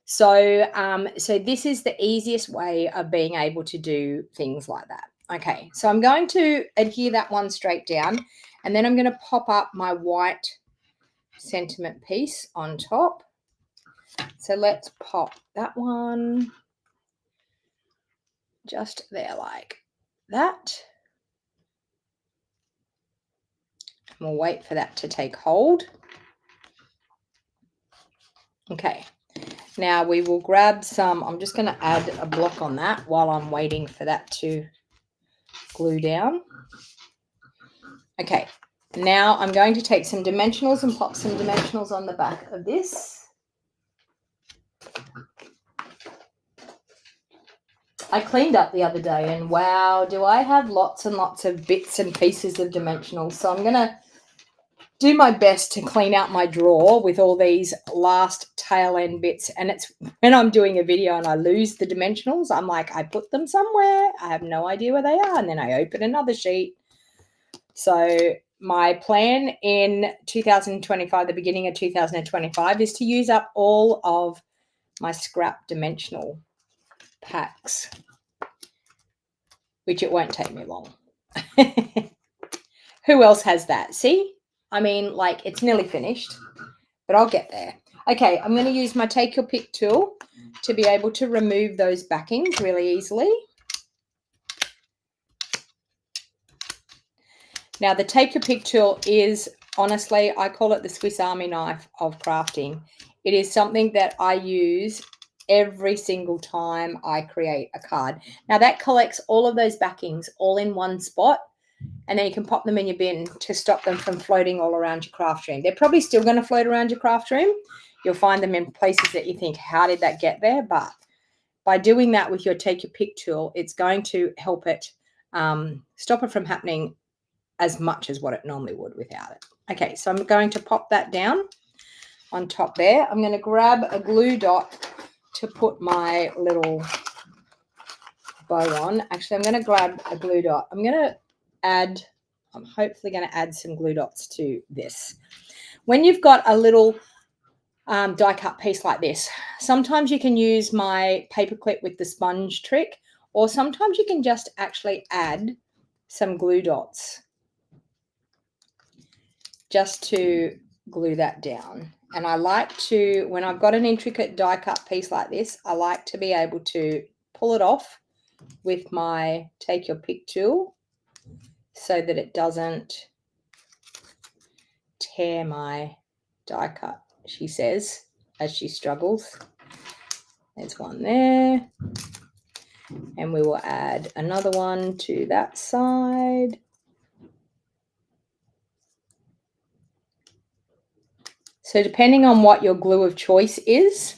Speaker 1: So, so this is the easiest way of being able to do things like that. Okay, so I'm going to adhere that one straight down, and then I'm going to pop up my white sentiment piece on top. So let's pop that one just there like that. And we'll wait for that to take hold. Okay. Now we will grab some, I'm just going to add a block on that while I'm waiting for that to glue down. Okay, now I'm going to take some dimensionals and pop some dimensionals on the back of this. I cleaned up the other day and wow, do I have lots and lots of bits and pieces of dimensionals. So I'm going to do my best to clean out my drawer with all these last tail end bits. And it's when I'm doing a video and I lose the dimensionals, I'm like, I put them somewhere. I have no idea where they are. And then I open another sheet. So my plan in 2025, the beginning of 2025, is to use up all of my scrap dimensional packs, which it won't take me long. Who else has that? See? I mean, like, it's nearly finished, but I'll get there. Okay, I'm going to use my Take Your Pick tool to be able to remove those backings really easily. Now, the Take Your Pick tool is, honestly, I call it the Swiss Army knife of crafting. It is something that I use every single time I create a card. Now, that collects all of those backings all in one spot, and then you can pop them in your bin to stop them from floating all around your craft room. They're probably still going to float around your craft room. You'll find them in places that you think, how did that get there? But by doing that with your Take Your Pick tool, it's going to help it stop it from happening as much as what it normally would without it. Okay, so I'm going to pop that down on top there. I'm going to grab a glue dot to put my little bow on. Actually, I'm going to grab a glue dot. I'm hopefully going to add some glue dots to this. When you've got a little die cut piece like this, sometimes you can use my paper clip with the sponge trick, or sometimes you can just actually add some glue dots just to glue that down. And I like to, when I've got an intricate die cut piece like this, I like to be able to pull it off with my Take Your Pick tool so that it doesn't tear my die cut, she says, as she struggles. There's one there. And we will add another one to that side. So depending on what your glue of choice is,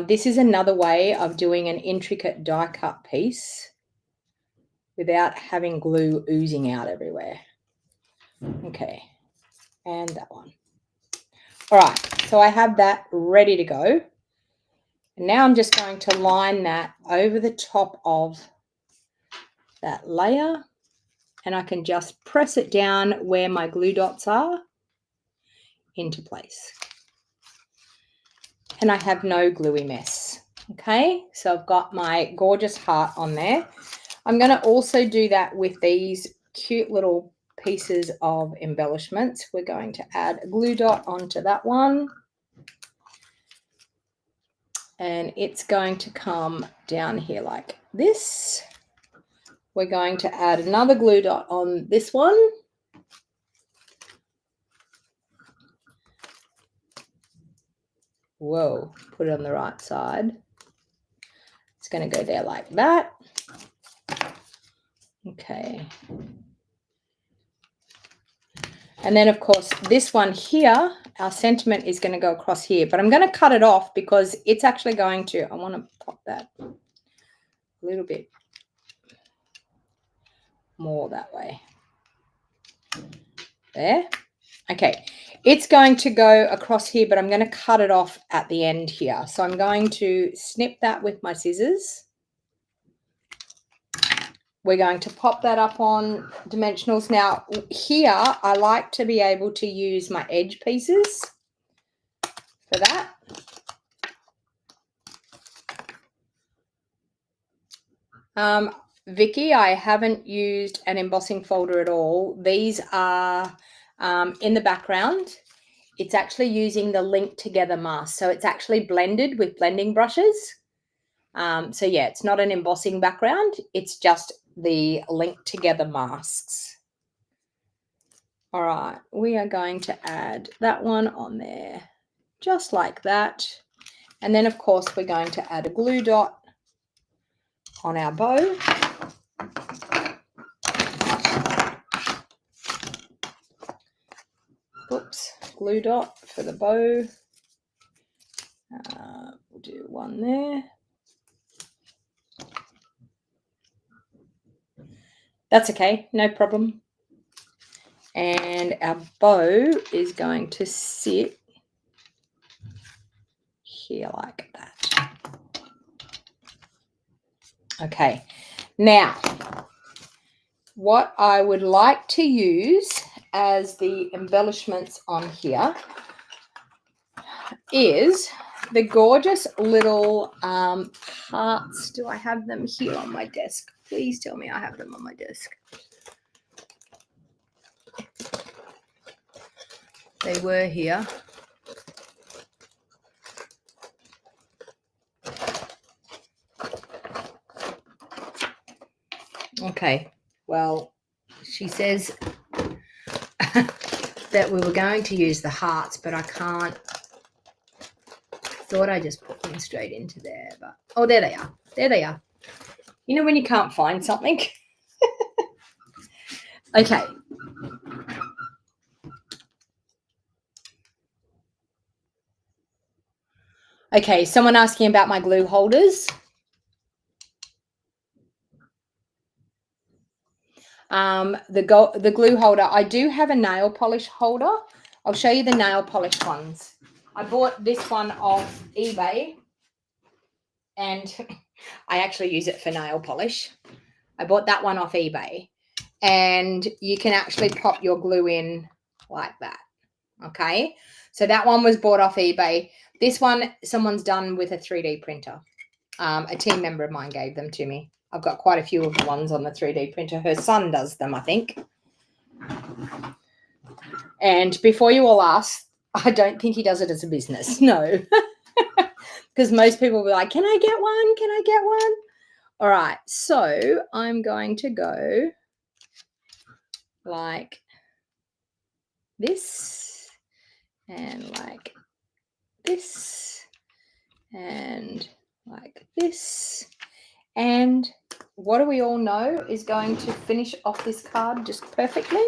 Speaker 1: this is another way of doing an intricate die cut piece without having glue oozing out everywhere. Okay, and that one. All right, so I have that ready to go. And now I'm just going to line that over the top of that layer, and I can just press it down where my glue dots are into place. And I have no gluey mess. Okay, so I've got my gorgeous heart on there. I'm going to also do that with these cute little pieces of embellishments. We're going to add a glue dot onto that one. and it's going to come down here like this. We're going to add another glue dot on this one. Whoa, put it on the right side. It's going to go there like that. Okay. And then, of course, this one here, our sentiment is going to go across here. But I'm going to cut it off because it's actually going to, I want to pop that a little bit more that way. There. Okay. It's going to go across here, but I'm going to cut it off at the end here. So I'm going to snip that with my scissors. We're going to pop that up on dimensionals. Now, here, I like to be able to use my edge pieces for that. Vicky, I haven't used an embossing folder at all. These are in the background. It's actually using the Linked Together mask. So it's actually blended with blending brushes. So yeah, it's not an embossing background. It's just the Linked Together masks. All right, we are going to add that one on there, just like that. And then, of course, we're going to add a glue dot on our bow. Oops, glue dot for the bow. We'll do one there. That's okay, no problem. And our bow is going to sit here like that. Okay, now what I would like to use as the embellishments on here is the gorgeous little hearts. Do I have them here on my desk? Please tell me I have them on my desk. They were here. Okay, well, she says that we were going to use the hearts, but I can't. Thought I just put them straight into there, but oh, there they are. There they are. You know when you can't find something? Okay. Okay, someone asking about my glue holders. The glue holder, I do have a nail polish holder. I'll show you the nail polish ones. I bought this one off eBay, and I actually use it for nail polish. I bought that one off eBay, and you can actually pop your glue in like that. Okay, so that one was bought off eBay. This one, someone's done with a 3D printer. A team member of mine gave them to me. I've got quite a few of the ones on the 3D printer. Her son does them, I think. And before you all ask, I don't think he does it as a business. No. Because most people will be like, can I get one? Can I get one? All right. So I'm going to go like this and like this and like this. And what do we all know is going to finish off this card just perfectly?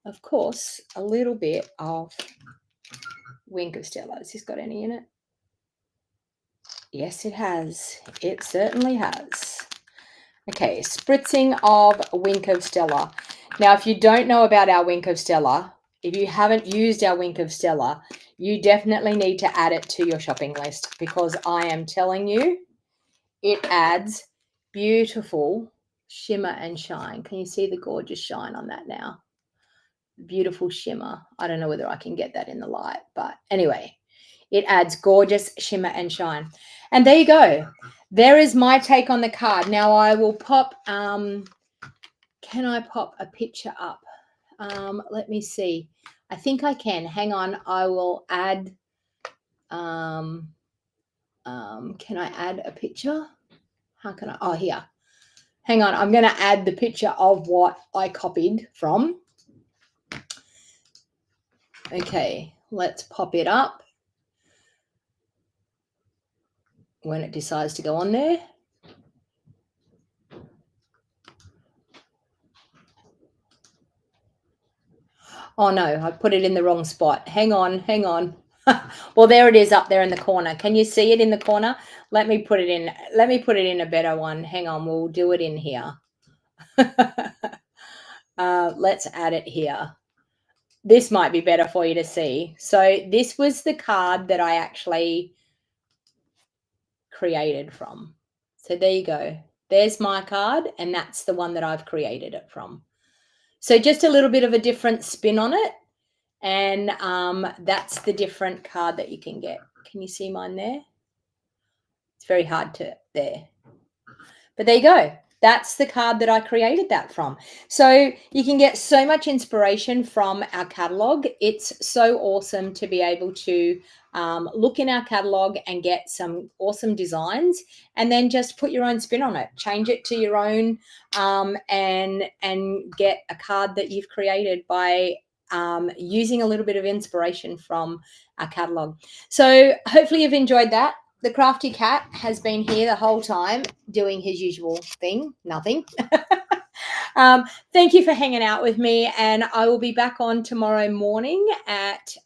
Speaker 1: Of course, a little bit of Wink of Stella. Has this got any in it? Yes, it has. It certainly has. Okay, spritzing of Wink of Stella. Now, if you don't know about our Wink of Stella, if you haven't used our Wink of Stella, you definitely need to add it to your shopping list, because I am telling you, it adds beautiful shimmer and shine. Can you see the gorgeous shine on that now? Beautiful shimmer. I don't know whether I can get that in the light, but anyway, it adds gorgeous shimmer and shine. And there you go. There is my take on the card. Now I will pop, can I pop a picture up? Let me see. I think I can. Hang on. I will add, Can I add a picture? How can I? Oh, here. Hang on. I'm going to add the picture of what I copied from. Okay, let's pop it up when it decides to go on there. Oh no, I put it in the wrong spot. Hang on, hang on. Well, there it is up there in the corner. Can you see it in the corner? Let me put it in a better one. Hang on, we'll do it in here. Let's add it here. This might be better for you to see. So this was the card that I actually created from. So there you go. There's my card, and that's the one that I've created it from. So just a little bit of a different spin on it. And that's the different card that you can get. Can you see mine there? It's very hard to there. But there you go. That's the card that I created that from. So you can get so much inspiration from our catalog. It's so awesome to be able to look in our catalog and get some awesome designs, and then just put your own spin on it, change it to your own, and get a card that you've created by using a little bit of inspiration from our catalog. So hopefully you've enjoyed that. The crafty cat has been here the whole time doing his usual thing, nothing. Thank you for hanging out with me, and I will be back on tomorrow morning at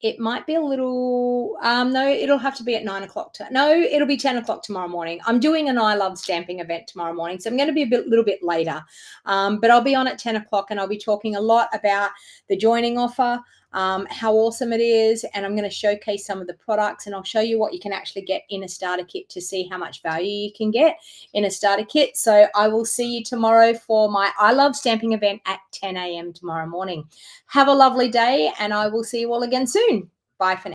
Speaker 1: it might be a little no, it'll have to be at 9 o'clock. No, it'll be 10 o'clock tomorrow morning. I'm doing an I Love Stamping event tomorrow morning, so I'm going to be a little bit later, but I'll be on at 10 o'clock, and I'll be talking a lot about the joining offer, how awesome it is, and I'm going to showcase some of the products, and I'll show you what you can actually get in a starter kit to see how much value you can get in a starter kit. So I will see you tomorrow for my I Love Stamping event at 10 a.m. tomorrow morning. Have a lovely day, and I will see you all again soon. Bye for now.